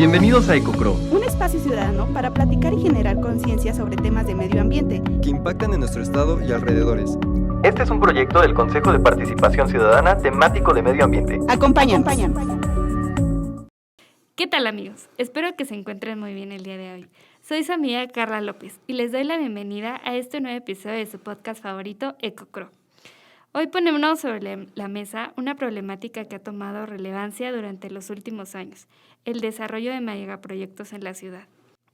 Bienvenidos a EcoCro, un espacio ciudadano para platicar y generar conciencia sobre temas de medio ambiente que impactan en nuestro estado y alrededores. Este es un proyecto del Consejo de Participación Ciudadana temático de medio ambiente. Acompáñanos. ¿Qué tal, amigos? Espero que se encuentren muy bien el día de hoy. Soy su amiga Carla López y les doy la bienvenida a este nuevo episodio de su podcast favorito, EcoCro. Hoy ponemos sobre la mesa una problemática que ha tomado relevancia durante los últimos años, el desarrollo de megaproyectos en la ciudad.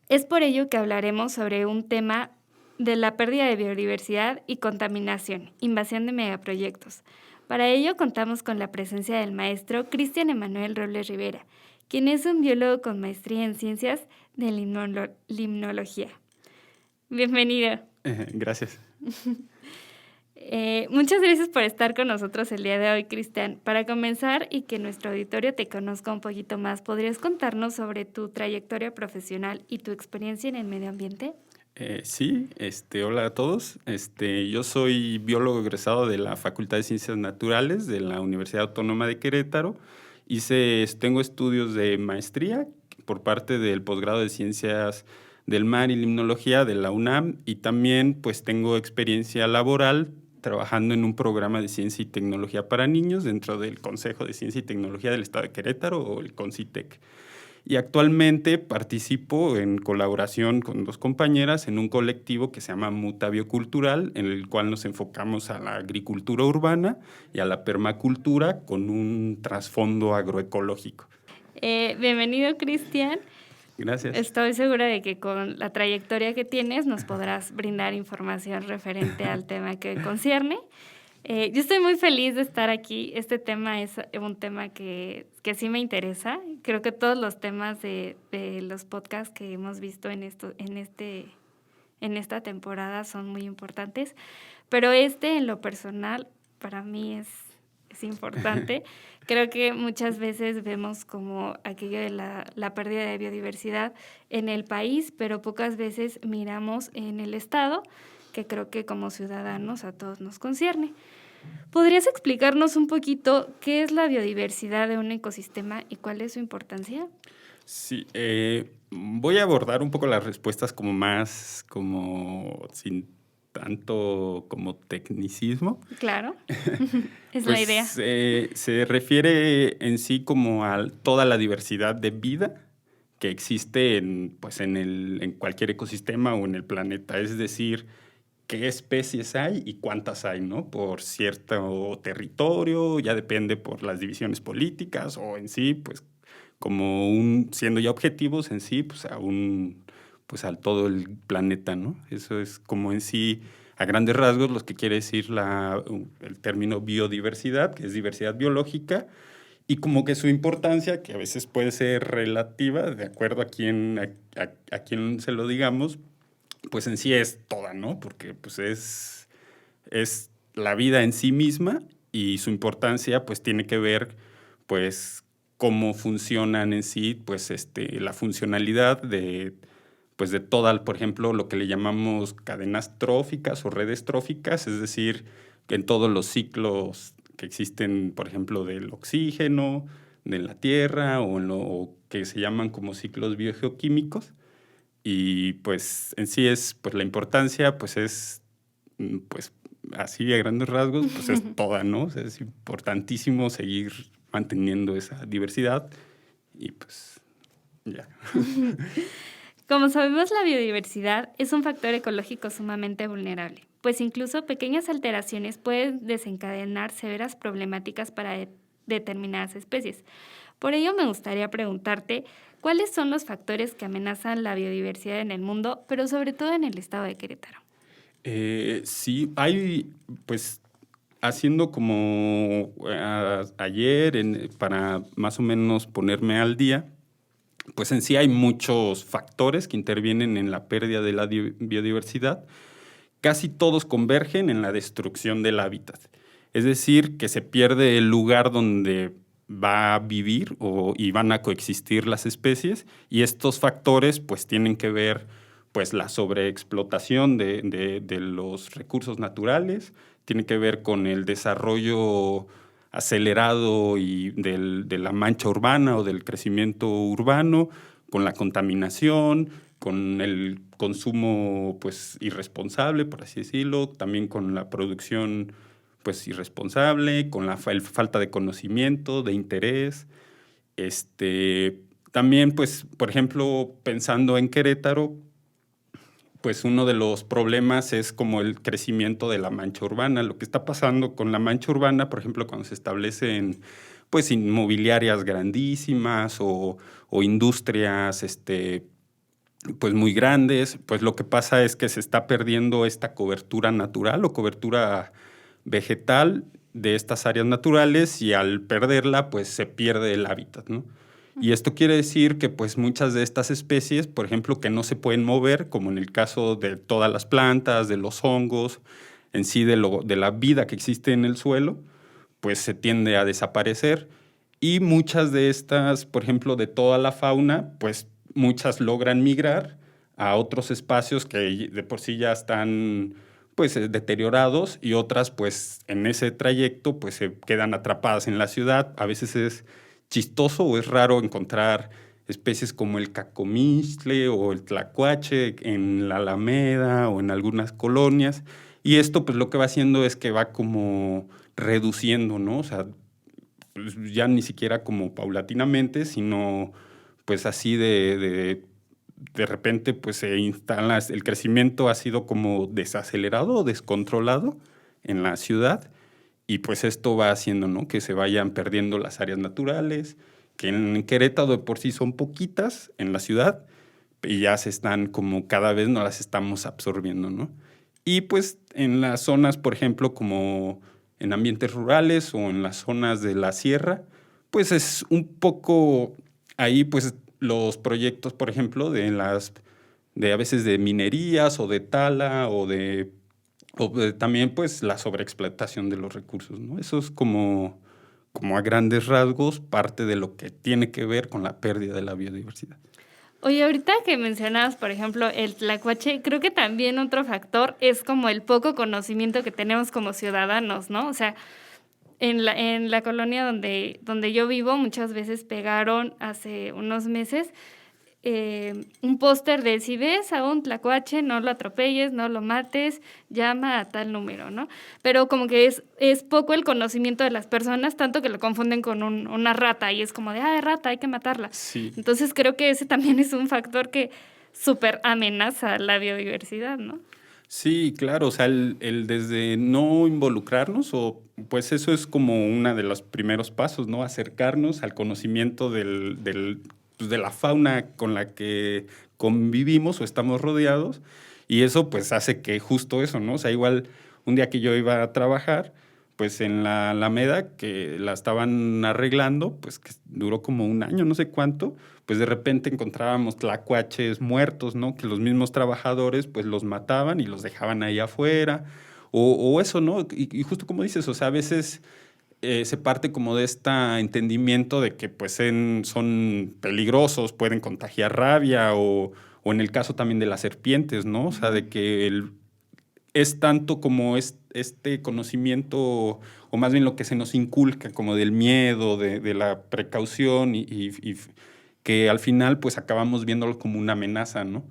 Es por ello que hablaremos sobre un tema de la pérdida de biodiversidad y contaminación, invasión de megaproyectos. Para ello contamos con la presencia del maestro Cristian Emanuel Robles Rivera, quien es un biólogo con maestría en ciencias de limnología. Bienvenido. Gracias. Muchas gracias por estar con nosotros el día de hoy, Cristian. Para comenzar y que nuestro auditorio te conozca un poquito más, ¿podrías contarnos sobre tu trayectoria profesional y tu experiencia en el medio ambiente? Sí, hola a todos. Yo soy biólogo egresado de la Facultad de Ciencias Naturales de la Universidad Autónoma de Querétaro. Tengo estudios de maestría por parte del posgrado de Ciencias del Mar y Limnología de la UNAM y también pues tengo experiencia laboral trabajando en un programa de ciencia y tecnología para niños dentro del Consejo de Ciencia y Tecnología del Estado de Querétaro o el CONCITEC. Y actualmente participo en colaboración con dos compañeras en un colectivo que se llama Muta Biocultural, en el cual nos enfocamos a la agricultura urbana y a la permacultura con un trasfondo agroecológico. Bienvenido, Cristian. Gracias. Estoy segura de que con la trayectoria que tienes nos podrás brindar información referente al tema que hoy concierne. Yo estoy muy feliz de estar aquí. Este tema es un tema que sí me interesa. Creo que todos los temas de los podcasts que hemos visto en esta temporada son muy importantes, pero en lo personal para mí es importante. Creo que muchas veces vemos como aquello de la pérdida de biodiversidad en el país, pero pocas veces miramos en el estado, que creo que como ciudadanos a todos nos concierne. ¿Podrías explicarnos un poquito qué es la biodiversidad de un ecosistema y cuál es su importancia? Sí, voy a abordar un poco las respuestas sin tanto como tecnicismo. Claro, es la idea. Se refiere en sí como a toda la diversidad de vida que existe en cualquier ecosistema o en el planeta. Es decir, qué especies hay y cuántas hay, ¿no? Por cierto territorio, ya depende por las divisiones políticas o en sí, pues siendo ya objetivos en sí, pues a todo el planeta, ¿no? Eso es como en sí, a grandes rasgos, lo que quiere decir el término biodiversidad, que es diversidad biológica, y como que su importancia, que a veces puede ser relativa, de acuerdo a quién se lo digamos, pues en sí es toda, ¿no? Porque pues es la vida en sí misma y su importancia pues tiene que ver pues cómo funcionan en sí pues la funcionalidad de toda, por ejemplo, lo que le llamamos cadenas tróficas o redes tróficas, es decir, que en todos los ciclos que existen, por ejemplo, del oxígeno, de la tierra o que se llaman como ciclos biogeoquímicos. Y pues en sí pues la importancia pues es pues así a grandes rasgos pues es toda, ¿no? O sea, es importantísimo seguir manteniendo esa diversidad y pues ya. Como sabemos, la biodiversidad es un factor ecológico sumamente vulnerable, pues incluso pequeñas alteraciones pueden desencadenar severas problemáticas para determinadas especies. Por ello, me gustaría preguntarte cuáles son los factores que amenazan la biodiversidad en el mundo, pero sobre todo en el estado de Querétaro. Sí, hay, pues, haciendo como ayer, para más o menos ponerme al día, pues en sí hay muchos factores que intervienen en la pérdida de la biodiversidad. Casi todos convergen en la destrucción del hábitat. Es decir, que se pierde el lugar donde va a vivir y van a coexistir las especies, y estos factores pues tienen que ver pues la sobreexplotación de los recursos naturales, tiene que ver con el desarrollo acelerado y de la mancha urbana o del crecimiento urbano, con la contaminación, con el consumo pues irresponsable, por así decirlo, también con la producción pues irresponsable, con la falta de conocimiento, de interés. También pues, por ejemplo, pensando en Querétaro, pues uno de los problemas es como el crecimiento de la mancha urbana. Lo que está pasando con la mancha urbana, por ejemplo, cuando se establecen pues inmobiliarias grandísimas o industrias pues muy grandes, pues lo que pasa es que se está perdiendo esta cobertura natural o cobertura vegetal de estas áreas naturales, y al perderla pues se pierde el hábitat, ¿no? Y esto quiere decir que pues muchas de estas especies, por ejemplo, que no se pueden mover, como en el caso de todas las plantas, de los hongos, en sí de la vida que existe en el suelo, pues se tiende a desaparecer. Y muchas de estas, por ejemplo, de toda la fauna, pues muchas logran migrar a otros espacios que de por sí ya están pues deteriorados, y otras pues en ese trayecto pues se quedan atrapadas en la ciudad. A veces es chistoso o es raro encontrar especies como el cacomistle o el tlacuache en la Alameda o en algunas colonias, y esto pues lo que va haciendo es que va como reduciendo, ¿no? O sea, pues ya ni siquiera como paulatinamente, sino pues así de repente pues se instala, el crecimiento ha sido como desacelerado o descontrolado en la ciudad. Y pues esto va haciendo, ¿no?, que se vayan perdiendo las áreas naturales, que en Querétaro de por sí son poquitas en la ciudad, y ya se están como cada vez no las estamos absorbiendo, ¿no? Y pues en las zonas, por ejemplo, como en ambientes rurales o en las zonas de la sierra, pues es un poco ahí pues los proyectos, por ejemplo, de a veces de minerías o de tala o también pues la sobreexplotación de los recursos, ¿no? Eso es como a grandes rasgos parte de lo que tiene que ver con la pérdida de la biodiversidad. Oye, ahorita que mencionabas, por ejemplo, el tlacuache, creo que también otro factor es como el poco conocimiento que tenemos como ciudadanos, ¿no? O sea, en la colonia donde yo vivo, muchas veces pegaron hace unos meses un póster de: si ves a un tlacuache, no lo atropelles, no lo mates, llama a tal número, ¿no? Pero como que es poco el conocimiento de las personas, tanto que lo confunden con una rata, y es como de, rata, hay que matarla. Sí. Entonces creo que ese también es un factor que súper amenaza la biodiversidad, ¿no? Sí, claro, o sea, el desde no involucrarnos, o pues eso es como uno de los primeros pasos, ¿no? Acercarnos al conocimiento pues de la fauna con la que convivimos o estamos rodeados, y eso pues hace que justo eso, ¿no? O sea, igual un día que yo iba a trabajar, pues en la Alameda, que la estaban arreglando, pues que duró como un año, no sé cuánto, pues de repente encontrábamos tlacuaches muertos, ¿no? Que los mismos trabajadores pues los mataban y los dejaban ahí afuera, o eso, ¿no? Y justo como dices, o sea, a veces se parte como de este entendimiento de que pues son peligrosos, pueden contagiar rabia, o en el caso también de las serpientes, ¿no? O sea, de que es tanto como este conocimiento, o más bien lo que se nos inculca como del miedo, de la precaución, y que al final pues acabamos viéndolo como una amenaza, ¿no?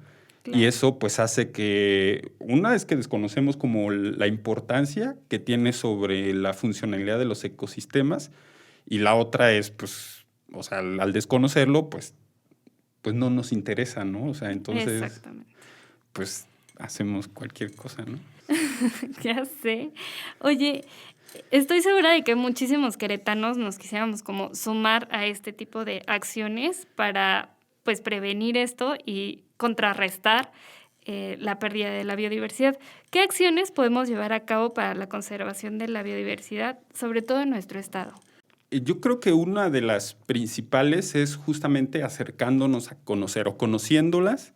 Claro. Y eso pues hace que, una es que desconocemos como la importancia que tiene sobre la funcionalidad de los ecosistemas, y la otra es pues, o sea, al desconocerlo pues no nos interesa, ¿no? O sea, entonces pues hacemos cualquier cosa, ¿no? Ya sé. Oye, estoy segura de que muchísimos queretanos nos quisiéramos como sumar a este tipo de acciones para pues prevenir esto y contrarrestar la pérdida de la biodiversidad. ¿Qué acciones podemos llevar a cabo para la conservación de la biodiversidad, sobre todo en nuestro estado? Yo creo que una de las principales es justamente acercándonos a conocer, o conociéndolas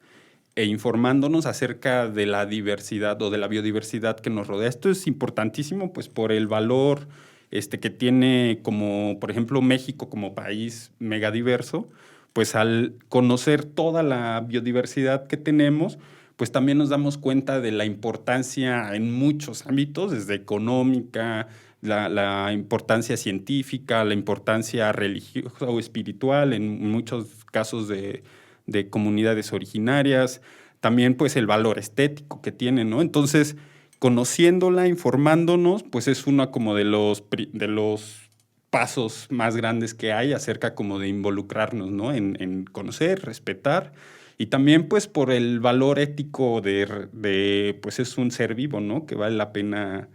e informándonos acerca de la diversidad o de la biodiversidad que nos rodea. Esto es importantísimo pues por el valor que tiene, como por ejemplo México como país megadiverso. Pues al conocer toda la biodiversidad que tenemos, pues también nos damos cuenta de la importancia en muchos ámbitos, desde económica, la importancia científica, la importancia religiosa o espiritual, en muchos casos de de comunidades originarias, también pues el valor estético que tiene, ¿no? Entonces, conociéndola, informándonos, pues es uno como de los pasos más grandes que hay acerca como de involucrarnos, ¿no? En conocer, respetar, y también pues por el valor ético de pues es un ser vivo, ¿no? Que vale la pena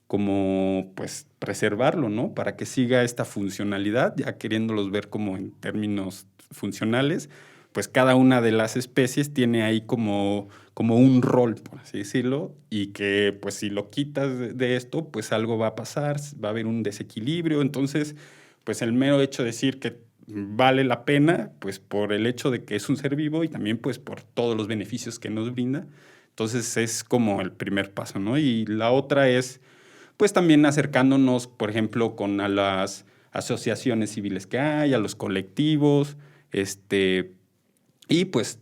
como pues preservarlo, ¿no? Para que siga esta funcionalidad, ya queriéndolos ver como en términos funcionales, pues cada una de las especies tiene ahí como un rol, por así decirlo, y que pues si lo quitas de esto, pues algo va a pasar, va a haber un desequilibrio. Entonces, pues el mero hecho de decir que vale la pena, pues por el hecho de que es un ser vivo y también pues por todos los beneficios que nos brinda. Entonces es como el primer paso, ¿no? Y la otra es pues también acercándonos, por ejemplo, a las asociaciones civiles que hay, a los colectivos, y pues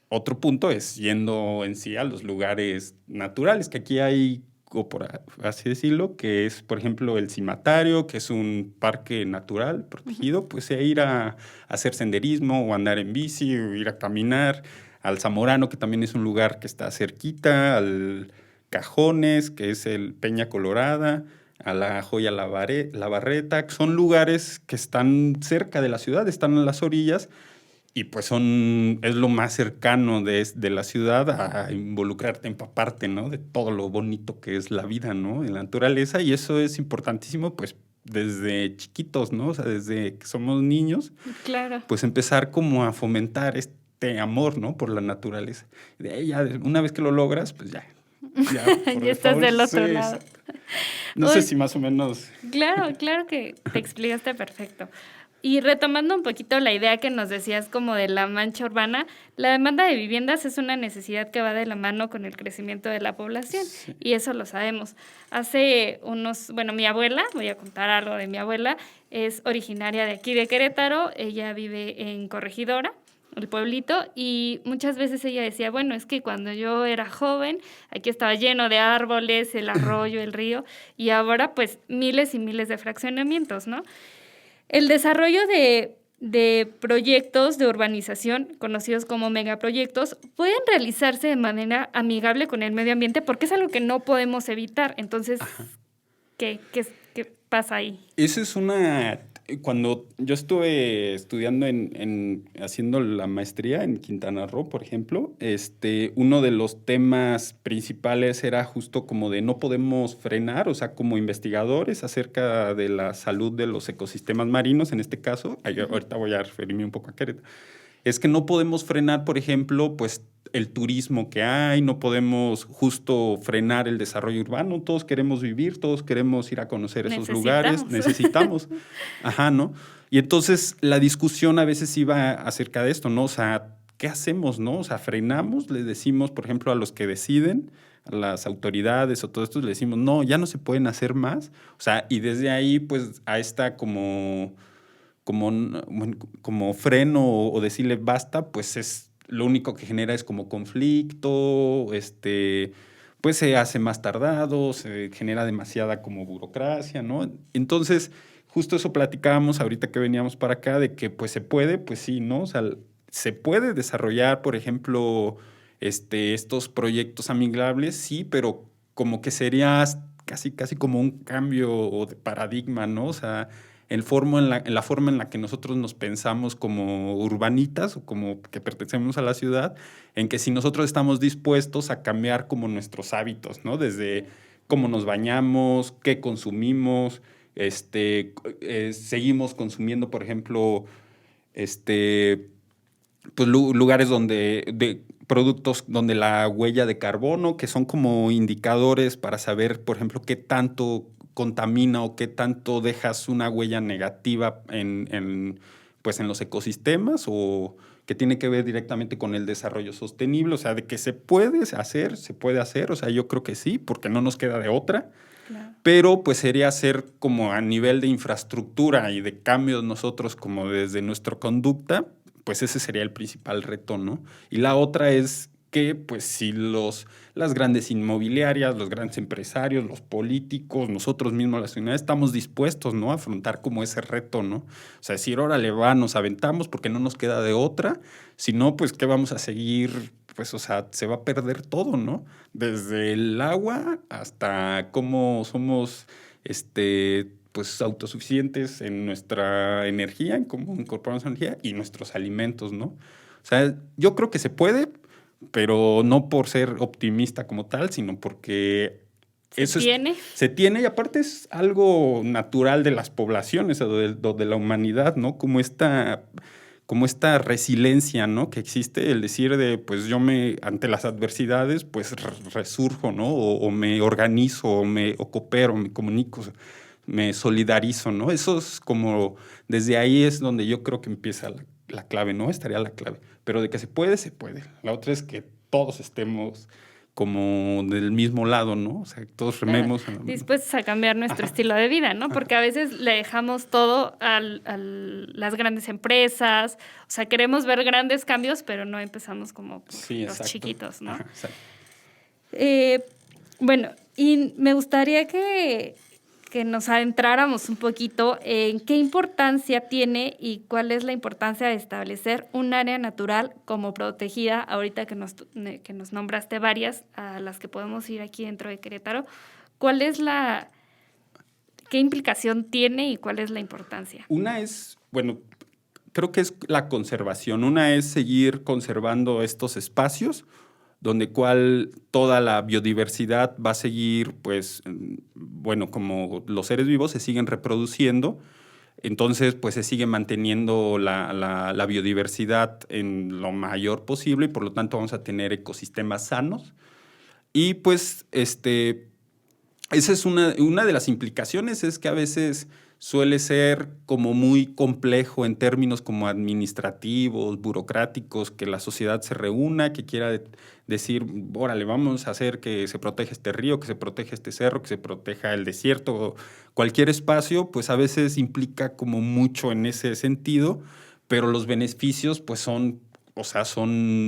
otro punto es yendo en sí a los lugares naturales, que aquí hay, o por así decirlo, que es, por ejemplo, el Cimatario, que es un parque natural protegido, pues ir a hacer senderismo o andar en bici o ir a caminar, al Zamorano, que también es un lugar que está cerquita, al Cajones, que es el Peña Colorada, a la Joya La Barreta, que son lugares que están cerca de la ciudad, están en las orillas, y pues es lo más cercano de la ciudad a involucrarte, empaparte, ¿no? De todo lo bonito que es la vida, ¿no? En la naturaleza, y eso es importantísimo, pues, desde chiquitos, ¿no? O sea, desde que somos niños, Claro. pues empezar como a fomentar este amor, ¿no? Por la naturaleza. De ahí ya, una vez que lo logras, pues ya Ya estás del otro lado. No sé si más o menos. Claro que te explicaste perfecto. Y retomando un poquito la idea que nos decías como de la mancha urbana, la demanda de viviendas es una necesidad que va de la mano con el crecimiento de la población, sí. Y eso lo sabemos. Mi abuela, voy a contar algo de mi abuela, es originaria de aquí de Querétaro, ella vive en Corregidora, el pueblito, y muchas veces ella decía, bueno, es que cuando yo era joven, aquí estaba lleno de árboles, el arroyo, el río, y ahora pues miles y miles de fraccionamientos, ¿no? El desarrollo de proyectos de urbanización, conocidos como megaproyectos, pueden realizarse de manera amigable con el medio ambiente porque es algo que no podemos evitar. Entonces, ¿qué pasa ahí? Eso es cuando yo estuve estudiando haciendo la maestría en Quintana Roo, por ejemplo, uno de los temas principales era justo como de no podemos frenar, o sea, como investigadores acerca de la salud de los ecosistemas marinos, en este caso, ahorita voy a referirme un poco a Querétaro, es que no podemos frenar, por ejemplo, pues el turismo que hay, no podemos justo frenar el desarrollo urbano, todos queremos vivir, todos queremos ir a conocer esos lugares, necesitamos. Ajá, ¿no? Y entonces la discusión a veces iba acerca de esto, ¿no? O sea, ¿qué hacemos, no? O sea, frenamos, le decimos, por ejemplo, a los que deciden, a las autoridades o todo esto, le decimos, no, ya no se pueden hacer más. O sea, y desde ahí, pues, a esta como freno o decirle basta, pues lo único que genera es como conflicto, pues se hace más tardado, se genera demasiada como burocracia, ¿no? Entonces, justo eso platicábamos ahorita que veníamos para acá, de que pues se puede, pues sí, ¿no? O sea, se puede desarrollar, por ejemplo, estos proyectos amigables, sí, pero como que sería casi como un cambio de paradigma, ¿no? O sea, en la forma en la que nosotros nos pensamos como urbanitas o como que pertenecemos a la ciudad, en que si nosotros estamos dispuestos a cambiar como nuestros hábitos, ¿no? Desde cómo nos bañamos, qué consumimos, seguimos consumiendo, por ejemplo, pues lugares de productos donde la huella de carbono, que son como indicadores para saber, por ejemplo, qué tanto contamina o qué tanto dejas una huella negativa en los ecosistemas, o que tiene que ver directamente con el desarrollo sostenible, o sea, de que se puede hacer, o sea, yo creo que sí, porque no nos queda de otra, claro. Pero pues sería hacer como a nivel de infraestructura y de cambios nosotros como desde nuestra conducta, pues ese sería el principal reto, ¿no? Y la otra es que pues si las grandes inmobiliarias, los grandes empresarios, los políticos, nosotros mismos, la sociedad, estamos dispuestos, ¿no?, a afrontar como ese reto, ¿no? O sea, decir, órale, nos aventamos porque no nos queda de otra, si no, pues, ¿qué vamos a seguir? Pues, o sea, se va a perder todo, ¿no? Desde el agua hasta cómo somos, pues, autosuficientes en nuestra energía, en cómo incorporamos energía y nuestros alimentos, ¿no? O sea, yo creo que se puede, pero no por ser optimista como tal, sino porque se tiene y aparte es algo natural de las poblaciones o de la humanidad, ¿no? Como esta resiliencia, ¿no?, que existe, el decir pues yo ante las adversidades, pues resurjo, ¿no? O me organizo, o coopero, me comunico, me solidarizo, ¿no? Eso es como, desde ahí es donde yo creo que empieza la clave, ¿no? Estaría la clave. Pero de que se puede, se puede. La otra es que todos estemos como del mismo lado, ¿no? O sea, que todos rememos. Dispuestos a cambiar nuestro estilo de vida, ¿no? Porque a veces le dejamos todo a las grandes empresas. O sea, queremos ver grandes cambios, pero no empezamos como los chiquitos, ¿no? Ajá, exacto. Bueno, y me gustaría que nos adentráramos un poquito en qué importancia tiene y cuál es la importancia de establecer un área natural como protegida, ahorita que nos nombraste varias a las que podemos ir aquí dentro de Querétaro. ¿Qué implicación tiene y cuál es la importancia? Una es, bueno, creo que es la conservación. Una es seguir conservando estos espacios donde toda la biodiversidad va a seguir, pues, bueno, como los seres vivos se siguen reproduciendo, entonces, pues, se sigue manteniendo la biodiversidad en lo mayor posible y, por lo tanto, vamos a tener ecosistemas sanos. Y, pues, esa es una de las implicaciones, es que a veces suele ser como muy complejo en términos como administrativos, burocráticos, que la sociedad se reúna, que quiera decir, órale, vamos a hacer que se proteja este río, que se proteja este cerro, que se proteja el desierto, cualquier espacio, pues a veces implica como mucho en ese sentido, pero los beneficios pues son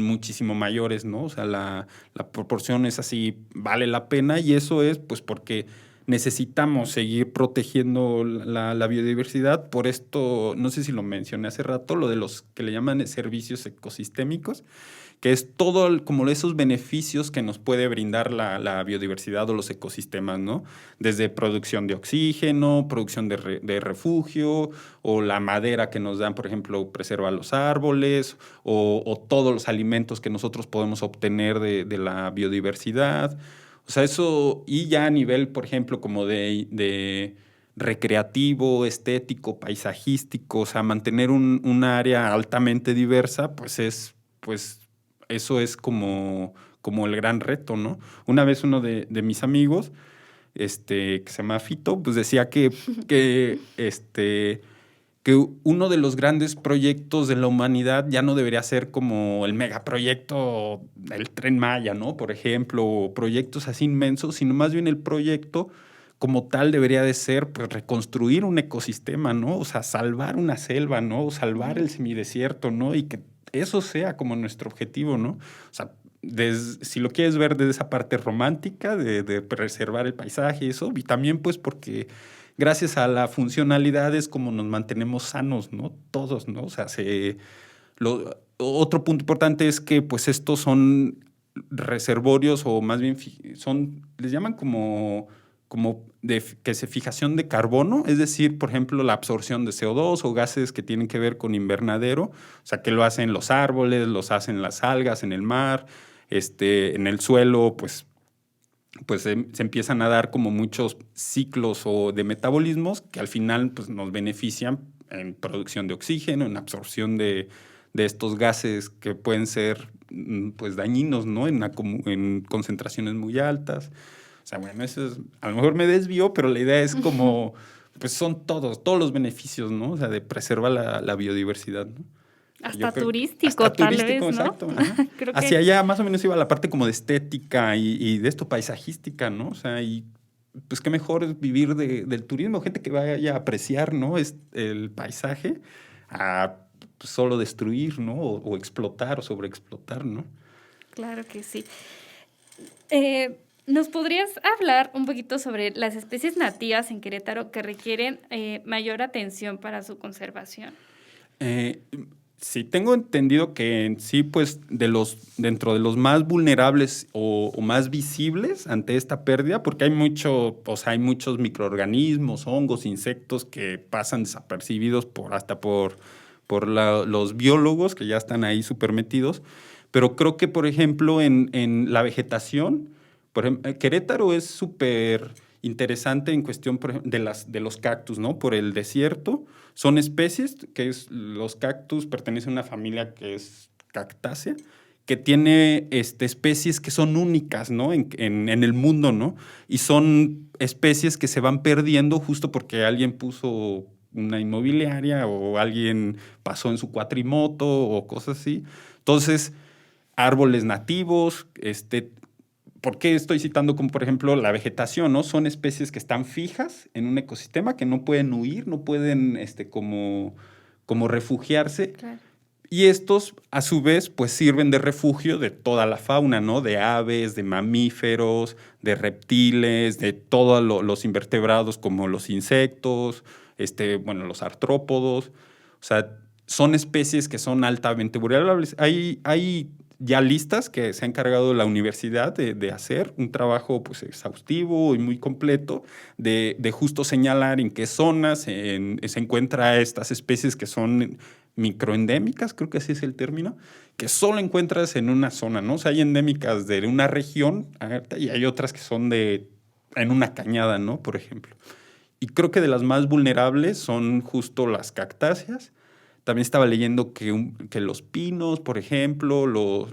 muchísimo mayores, ¿no? O sea, la proporción es así, vale la pena, y eso es pues porque necesitamos seguir protegiendo la biodiversidad. Por esto, no sé si lo mencioné hace rato, lo de los que le llaman servicios ecosistémicos, que es todo como esos beneficios que nos puede brindar la biodiversidad o los ecosistemas, ¿no? Desde producción de oxígeno, producción de refugio, o la madera que nos dan, por ejemplo, preserva los árboles, o todos los alimentos que nosotros podemos obtener de la biodiversidad. O sea, eso, y ya a nivel, por ejemplo, como de recreativo, estético, paisajístico, o sea, mantener una área altamente diversa, pues eso es como el gran reto, ¿no? Una vez uno de mis amigos, que se llama Fito, pues decía que uno de los grandes proyectos de la humanidad ya no debería ser como el megaproyecto del Tren Maya, ¿no? Por ejemplo, o proyectos así inmensos, sino más bien el proyecto como tal debería de ser, pues, reconstruir un ecosistema, ¿no? O sea, salvar una selva, ¿no? O salvar el semidesierto, ¿no? Y que eso sea como nuestro objetivo, ¿no? O sea, si lo quieres ver desde esa parte romántica de preservar el paisaje y eso, y también pues porque gracias a la funcionalidad es como nos mantenemos sanos, ¿no? Todos, ¿no? O sea, otro punto importante es que pues estos son reservorios, o más bien les llaman como fijación de carbono, es decir, por ejemplo, la absorción de CO2 o gases que tienen que ver con invernadero, o sea, que lo hacen los árboles, los hacen las algas en el mar, en el suelo, pues se empiezan a dar como muchos ciclos o de metabolismos que al final pues, nos benefician en producción de oxígeno, en absorción de estos gases que pueden ser pues, dañinos, ¿no? En concentraciones muy altas. O sea, bueno, a lo mejor me desvío, pero la idea es como, pues son todos los beneficios, ¿no? O sea, de preservar la biodiversidad, ¿no? Hasta turístico, tal vez, ¿no? Exacto. Creo que hacia allá más o menos iba la parte como de estética y de esto paisajística, ¿no? O sea, y pues qué mejor es vivir del turismo, gente que vaya a apreciar, ¿no? El paisaje a solo destruir, ¿no? O explotar o sobreexplotar, ¿no? Claro que sí. ¿Nos podrías hablar un poquito sobre las especies nativas en Querétaro que requieren mayor atención para su conservación? Sí, tengo entendido que en sí, pues, dentro de los más vulnerables o más visibles ante esta pérdida, porque hay muchos microorganismos, hongos, insectos que pasan desapercibidos por los biólogos que ya están ahí súper metidos. Pero creo que, por ejemplo, en la vegetación, por ejemplo, Querétaro es súper interesante en cuestión, por ejemplo, de los cactus, ¿no? Por el desierto. Son especies los cactus pertenecen a una familia que es Cactácea, que tiene especies que son únicas, ¿no? En el mundo, ¿no? Y son especies que se van perdiendo justo porque alguien puso una inmobiliaria o alguien pasó en su cuatrimoto o cosas así. Entonces, árboles nativos, ¿por qué estoy citando como, por ejemplo, la vegetación, ¿no? Son especies que están fijas en un ecosistema, que no pueden huir, no pueden como refugiarse. Claro. Y estos, a su vez, pues sirven de refugio de toda la fauna, ¿no? De aves, de mamíferos, de reptiles, de todos los invertebrados como los insectos, los artrópodos. O sea, son especies que son altamente vulnerables. Hay ya listas que se ha encargado la universidad de hacer un trabajo pues, exhaustivo y muy completo de justo señalar en qué zonas se encuentra estas especies que son microendémicas, creo que así es el término, que solo encuentras en una zona, ¿no? O sea, hay endémicas de una región y hay otras que son en una cañada, ¿no? Por ejemplo. Y creo que de las más vulnerables son justo las cactáceas. También estaba leyendo que los pinos, por ejemplo, los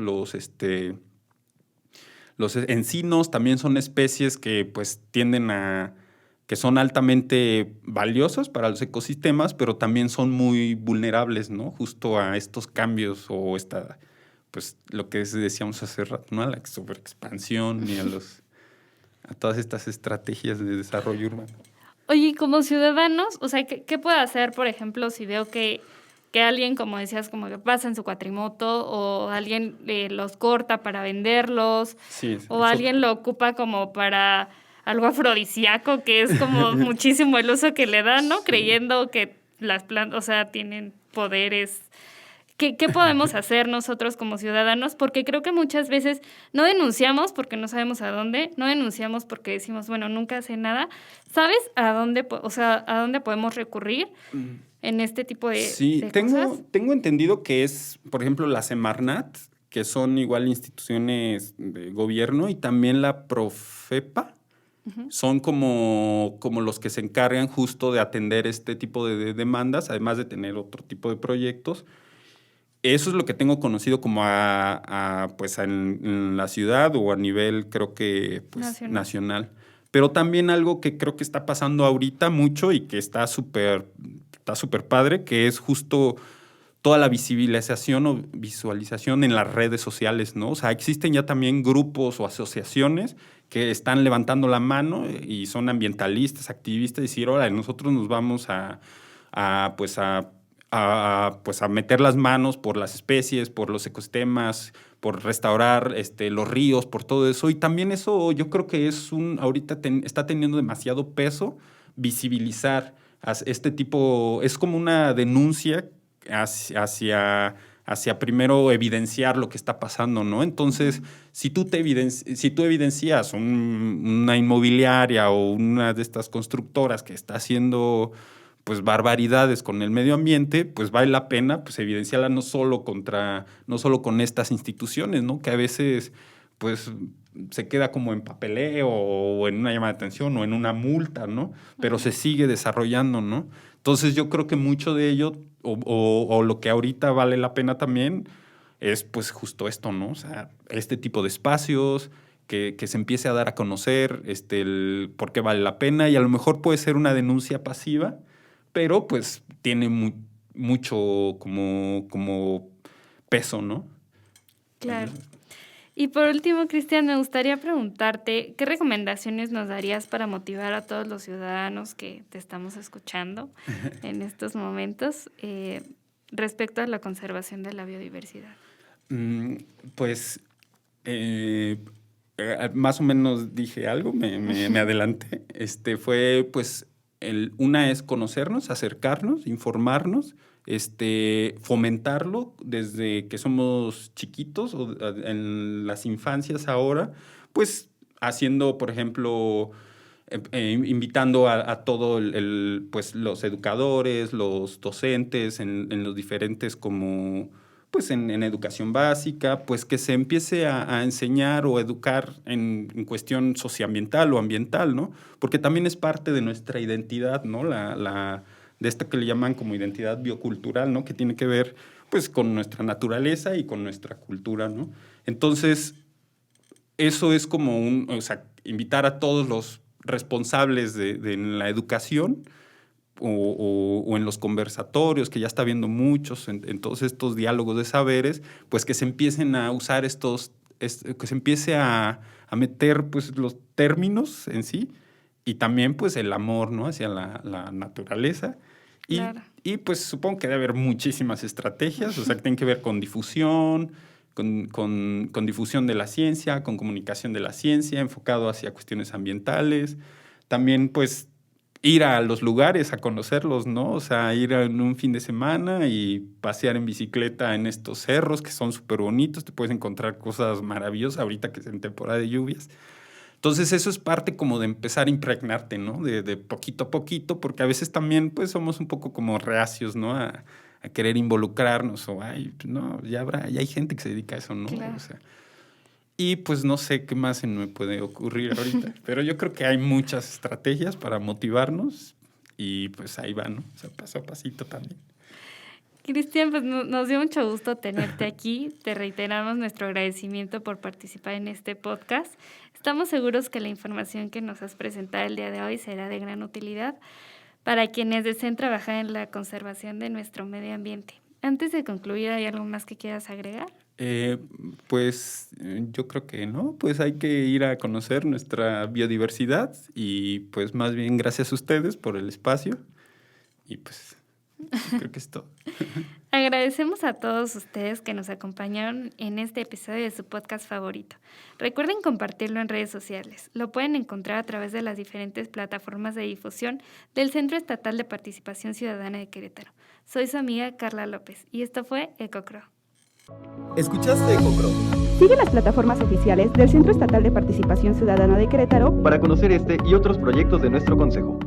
encinos también son especies que pues que son altamente valiosas para los ecosistemas, pero también son muy vulnerables, ¿no? Justo a estos cambios o pues lo que decíamos hace rato, ¿no? A la sobreexpansión y a todas estas estrategias de desarrollo urbano. Oye, como ciudadanos, o sea, ¿qué puedo hacer, por ejemplo, si veo que alguien, como decías, como que pasa en su cuatrimoto o alguien los corta para venderlos o alguien lo ocupa como para algo afrodisíaco, que es como muchísimo el uso que le dan, ¿no? Sí. Creyendo que las plantas, o sea, tienen poderes. ¿Qué podemos hacer nosotros como ciudadanos? Porque creo que muchas veces no denunciamos porque no sabemos a dónde, no denunciamos porque decimos, bueno, nunca sé nada. ¿Sabes a dónde podemos recurrir en este tipo de cosas? Tengo entendido que es, por ejemplo, la Semarnat, que son igual instituciones de gobierno, y también la Profepa. Uh-huh. Son como los que se encargan justo de atender este tipo de demandas, además de tener otro tipo de proyectos. Eso es lo que tengo conocido como pues en la ciudad o a nivel, creo que pues, nacional. Pero también algo que creo que está pasando ahorita mucho y que está súper padre, que es justo toda la visibilización o visualización en las redes sociales, ¿no? O sea, existen ya también grupos o asociaciones que están levantando la mano y son ambientalistas, activistas, y decir, órale, nosotros nos vamos a meter las manos por las especies, por los ecosistemas, por restaurar los ríos, por todo eso. Y también eso yo creo que ahorita está teniendo demasiado peso visibilizar este tipo, es como una denuncia hacia primero evidenciar lo que está pasando, ¿no? Entonces, si tú evidencias una inmobiliaria o una de estas constructoras que está haciendo pues barbaridades con el medio ambiente, pues vale la pena pues evidenciarla no solo con estas instituciones, ¿no? Que a veces pues se queda como en papeleo o en una llamada de atención o en una multa, ¿no? Pero se sigue desarrollando, ¿no? Entonces yo creo que mucho de ello o lo que ahorita vale la pena también es pues justo esto, ¿no? O sea, este tipo de espacios, que se empiece a dar a conocer el por qué vale la pena, y a lo mejor puede ser una denuncia pasiva, pero pues tiene mucho como peso, ¿no? Claro. Y por último, Cristian, me gustaría preguntarte, ¿qué recomendaciones nos darías para motivar a todos los ciudadanos que te estamos escuchando en estos momentos respecto a la conservación de la biodiversidad? Pues Más o menos dije algo, me adelanté. Fue pues una es conocernos, acercarnos, informarnos, fomentarlo desde que somos chiquitos o en las infancias ahora, pues haciendo, por ejemplo, invitando a todo pues los educadores, los docentes en los diferentes como pues en educación básica, pues que se empiece a enseñar o educar en cuestión socioambiental o ambiental, ¿no? Porque también es parte de nuestra identidad, ¿no? De esto que le llaman como identidad biocultural, ¿no? Que tiene que ver, pues, con nuestra naturaleza y con nuestra cultura, ¿no? Entonces, eso es como o sea, invitar a todos los responsables de la educación o en los conversatorios, que ya está habiendo muchos, en todos estos diálogos de saberes, pues que se empiecen a usar que se empiece a meter pues los términos en sí y también pues el amor, ¿no? Hacia la naturaleza. Claro. Y pues supongo que debe haber muchísimas estrategias, o sea, que tienen que ver con difusión, con difusión de la ciencia, con comunicación de la ciencia, enfocado hacia cuestiones ambientales. También pues ir a los lugares a conocerlos, ¿no? O sea, ir en un fin de semana y pasear en bicicleta en estos cerros que son súper bonitos. Te puedes encontrar cosas maravillosas ahorita que es en temporada de lluvias. Entonces, eso es parte como de empezar a impregnarte, ¿no? De poquito a poquito, porque a veces también, pues, somos un poco como reacios, ¿no? A querer involucrarnos o, ay, no, ya hay gente que se dedica a eso, ¿no? Claro. O sea, y pues no sé qué más se me puede ocurrir ahorita, pero yo creo que hay muchas estrategias para motivarnos y pues ahí va, ¿no? O sea, paso a pasito también. Cristian, pues nos dio mucho gusto tenerte aquí. Te reiteramos nuestro agradecimiento por participar en este podcast. Estamos seguros que la información que nos has presentado el día de hoy será de gran utilidad para quienes deseen trabajar en la conservación de nuestro medio ambiente. Antes de concluir, ¿hay algo más que quieras agregar? Pues yo creo que no, pues hay que ir a conocer nuestra biodiversidad y pues más bien gracias a ustedes por el espacio y pues creo que es todo. Agradecemos a todos ustedes que nos acompañaron en este episodio de su podcast favorito. Recuerden compartirlo en redes sociales. Lo pueden encontrar a través de las diferentes plataformas de difusión del Centro Estatal de Participación Ciudadana de Querétaro. Soy su amiga Carla López y esto fue EcoCro. ¿Escuchaste EcoCro? Sigue las plataformas oficiales del Centro Estatal de Participación Ciudadana de Querétaro Para conocer este y otros proyectos de nuestro consejo.